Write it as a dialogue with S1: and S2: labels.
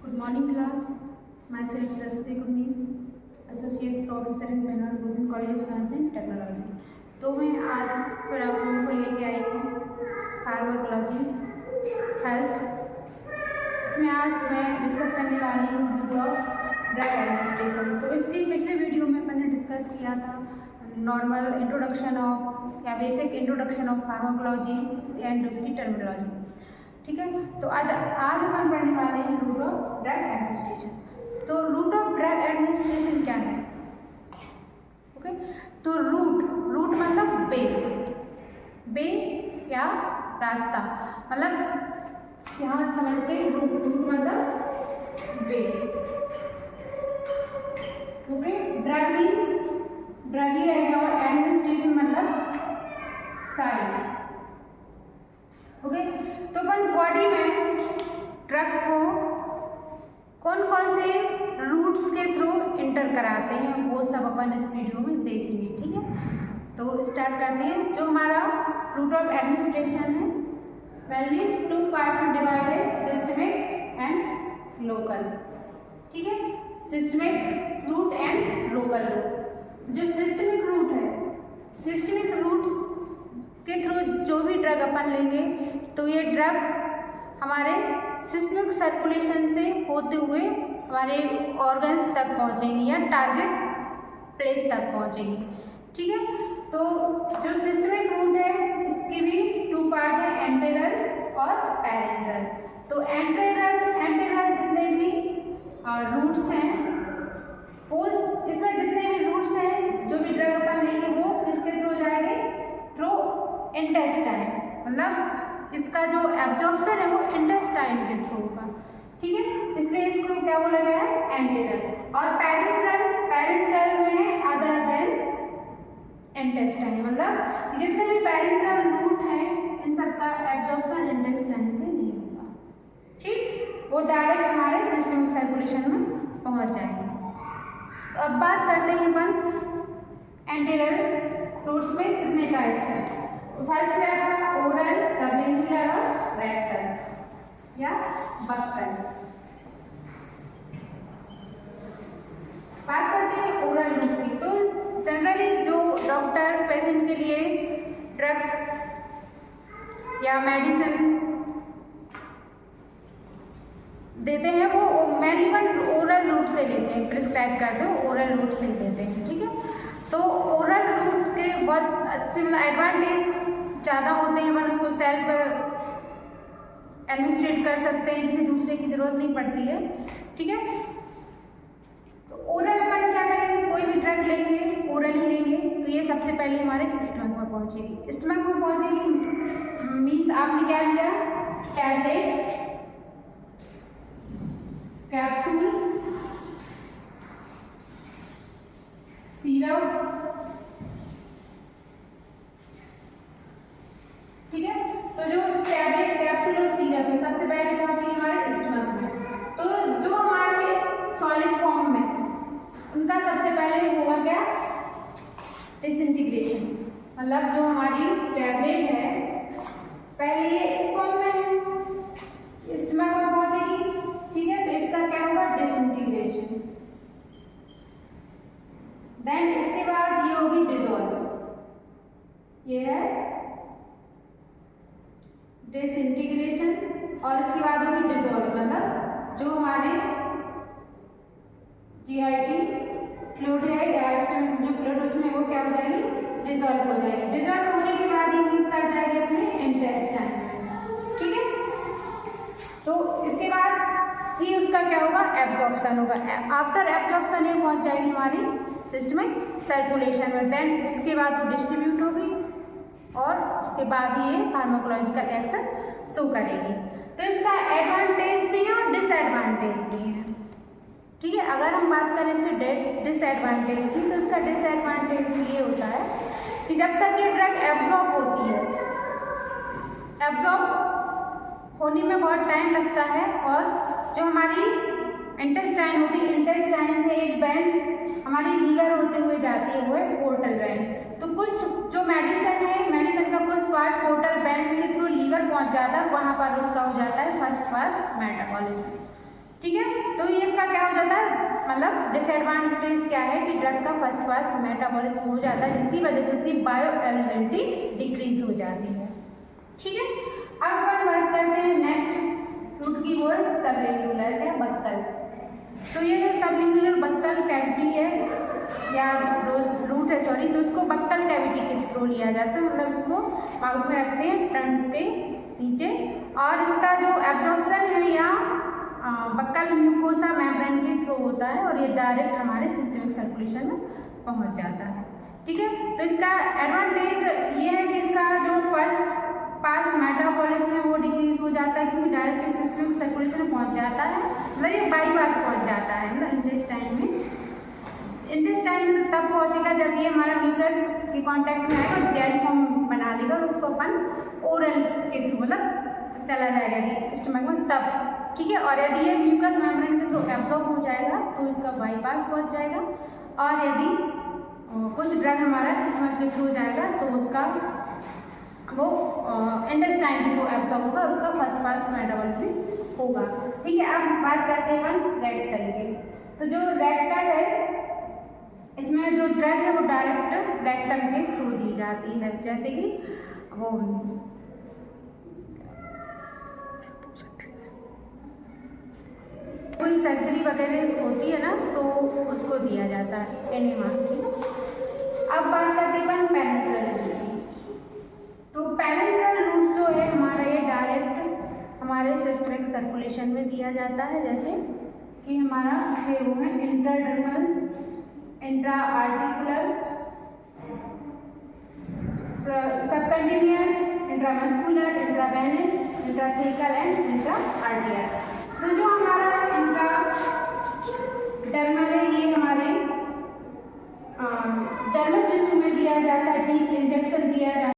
S1: Good morning class. Myself Saraswati Gurmeet, Associate Professor in Penal Government College of Science and Technology. तो मैं आज फिर आप लोगों को लेके आई हूँ फार्माकोलॉजी फर्स्ट। इसमें आज मैं डिस्कस करने वाली हूँ ड्रग एडमिनिस्ट्रेशन। तो इसकी पिछले वीडियो में मैंने डिस्कस किया था नॉर्मल इंट्रोडक्शन ऑफ या basic introduction of pharmacology and उसकी टर्मिनोलॉजी। ठीक है, तो आज अपन पढ़ने वाले हैं रूट ऑफ ड्रग एडमिनिस्ट्रेशन। तो रूट ऑफ ड्रग एडमिनिस्ट्रेशन क्या है? ओके, तो रूट मतलब बे या रास्ता, मतलब यहाँ समझते हैं रूट मतलब बे। ओके, ड्रग मीन्स ड्रग ही रहेगा और एडमिनिस्ट्रेशन मतलब साइड। ओके, तो अपन बॉडी में ड्रग को कौन कौन से रूट्स के थ्रू इंटर कराते हैं वो सब अपन इस वीडियो में देखेंगे। ठीक है, तो स्टार्ट करते हैं। जो हमारा रूट ऑफ एडमिनिस्ट्रेशन है वैल्यू 2 पार्ट्स में डिवाइडेड, सिस्टमिक एंड लोकल। ठीक है, systemic root and local root. जो सिस्टमिक रूट है, सिस्टमिक रूट के थ्रू जो भी ड्रग अपन लेंगे तो ये ड्रग हमारे सिस्टमिक सर्कुलेशन से होते हुए हमारे ऑर्गन्स तक पहुंचेंगी या टारगेट प्लेस तक पहुंचेंगी। ठीक है, तो जो सिस्टमिक रूट है इसके भी 2 पार्ट है, एंटेरल और पैरेंटल। तो एंटेरल जितने भी रूट्स हैं वो इसमें जितने भी रूट्स हैं जो भी ड्रग अपन लेंगे वो किसके थ्रू जाएंगे? थ्रू इंटेस्टाइन, मतलब इसका जो एब्जॉर्प्शन है वो इंटेस्टाइन के थ्रू होगा। ठीक है, इसलिए इसको क्या बोला गया है? एंटेरल। और पैरेंटल में है अदर देन इंटेस्टाइन, मतलब जितने भी पैरेंटल रूट हैं इन सबका एब्जॉर्प्शन इंटेस्टाइन से नहीं होगा। ठीक, वो डायरेक्ट हमारे सिस्टमिक सर्कुलेशन में पहुंच जाएंगे। तो अब बात करते हैं अपन एंटेरल रूट्स में कितने टाइप्स हैं। फर्स्ट है आपका ओरल, सबलिंगुलर और रेक्टल या बक्कल। बात करते हैं ओरल रूट की। तो जनरली जो डॉक्टर पेशेंट के लिए ड्रग्स या मेडिसिन देते हैं वो मैक्सिमम ओरल रूट से लेते हैं, प्रिस्क्राइब करते हैं ओरल रूट से लेते हैं। ठीक है, तो ओरल रूट के बहुत अच्छे मतलब एडवांटेज ज़्यादा होते हैं। अपन उसको सेल्फ एडमिनिस्ट्रेट कर सकते हैं, किसी दूसरे की जरूरत नहीं पड़ती है। ठीक है, तो ओरल अपन क्या करेंगे? कोई भी ड्रग लेंगे ओरल ही लेंगे तो ये सबसे पहले हमारे स्टमक में पहुंचेगी। स्टमक में पहुंचेगी मीन्स आपने क्या लिया? Tablet, capsule, syrup. ठीक है, तो जो टैबलेट, कैप्सूल और सिरप है सबसे पहले पहुंचेगी हमारे स्टमक में। तो जो हमारे सॉलिड फॉर्म में उनका सबसे पहले होगा क्या? डिसइंटीग्रेशन, मतलब जो हमारी टैबलेट है पहले ये इस फॉर्म में है, स्टमक में पहुंचेगी। ठीक है, तो इसका क्या होगा? डिसइंटीग्रेशन। देन इसके बाद ये होगी डिसॉल्व, ये है डिसइंटीग्रेशन। और इसके बाद होगी डिसॉल्व, मतलब जो हमारे जीआईटी फ्लूइड है या स्टमक जो फ्लूइड उसमें वो क्या हो जाएगी? डिसॉल्व हो जाएगी। डिसॉल्व होने के बाद ये मूव कर जाएगी अपने इंटेस्टाइन में। ठीक है, तो इसके बाद ही उसका क्या होगा? एब्जॉर्प्शन होगा। आफ्टर एब्जॉर्प्शन ये पहुंच जाएगी हमारी सिस्टमिक सर्कुलेशन में। देन इसके बाद वो डिस्ट्रीब्यूट होगी और उसके बाद ये फार्माकोलॉजिकल एक्शन शो करेगी। तो इसका एडवांटेज भी है और डिसएडवांटेज भी है। ठीक है, अगर हम बात करें इसके डिसएडवांटेज की तो इसका डिसएडवांटेज ये होता है कि जब तक ये ड्रग एब्जॉर्ब होती है, एब्जॉर्ब होने में बहुत टाइम लगता है। और जो हमारी इंटेस्टाइन होती है, इंटेस्टाइन से एक बेंस हमारी लीवर होते हुए जाती है, वो है पोर्टल वेन। तो कुछ जो मेडिसिन है, मेडिसिन का कुछ पार्ट पोर्टल वेन्स के थ्रू लीवर पहुंच जाता है, वहाँ पर उसका हो जाता है फर्स्ट पास मेटाबॉलिज्म। ठीक है। तो ये इसका क्या हो जाता है, मतलब डिसएडवांटेज क्या है कि ड्रग का फर्स्ट पास मेटाबॉलिज्म हो जाता है, जिसकी वजह से उसकी बायो अवेलेबिलिटी डिक्रीज हो जाती है। ठीक है, अब अपन बात करते हैं नेक्स्ट रूट की, वो सबलिंगुलर या बक्कल। तो ये जो सबलिंगुलर बक्कल कैविटी है या रूट है सॉरी, तो इसको बक्कल कैविटी के थ्रू लिया जाता है, मतलब इसको माउथ में रखते हैं टंग के नीचे, और इसका जो एब्जॉर्प्शन है या बक्कल म्यूकोसा मेम्ब्रेन के थ्रू होता है और ये डायरेक्ट हमारे सिस्टमिक सर्कुलेशन में पहुंच जाता है। ठीक है, तो इसका एडवांटेज ये है कि इसका जो फर्स्ट पास मेटाबॉलिज्म है वो डिक्रीज हो जाता है, क्योंकि डायरेक्ट सिस्टमिक सर्कुलेशन में पहुंच जाता है, मतलब ये बाईपास पहुंच जाता है, मतलब इंटेस्टाइन में। इंटेस्टाइन में तो तब पहुंचेगा जब ये हमारा म्यूकस के कांटेक्ट में आएगा, जेल फॉर्म बना लेगा और उसको अपन ओरल के थ्रू मतलब चला जाएगा यदि स्टमक में तब। ठीक है, और यदि ये म्यूकस मेम्ब्रेन के थ्रू एब्जॉर्ब हो जाएगा तो इसका बाईपास पहुंच जाएगा, और यदि कुछ ड्रग हमारा स्टमक के थ्रू जाएगा तो उसका वो इंटेस्टाइन के थ्रू एब्जॉर्ब होगा और उसका फर्स्ट पास मेटाबॉलिज्म होगा। ठीक है, अब बात करते हैं अपन रेक्टल के। तो जो रेक्टल है इसमें जो ड्रग है वो डायरेक्ट रेक्टम के थ्रू दी जाती है, जैसे कि वो कोई सर्जरी वगैरह होती है ना तो उसको दिया जाता है एनेमा। ठीक है, अब बात करते हैं पेरेंटल रूट की। तो पेरेंटल रूट जो है हमारा ये डायरेक्ट हमारे सिस्टमिक सर्कुलेशन में दिया जाता है, जैसे कि हमारा ये वो है intradermal, intra articular, subcutaneous, intramuscular, intravenous, intrathecal and intra arterial. तो जो हमारा इंट्राडर्मल है ये हमारे डर्मस टिश्यू में दिया जाता है, डीप इंजेक्शन दिया जाता है।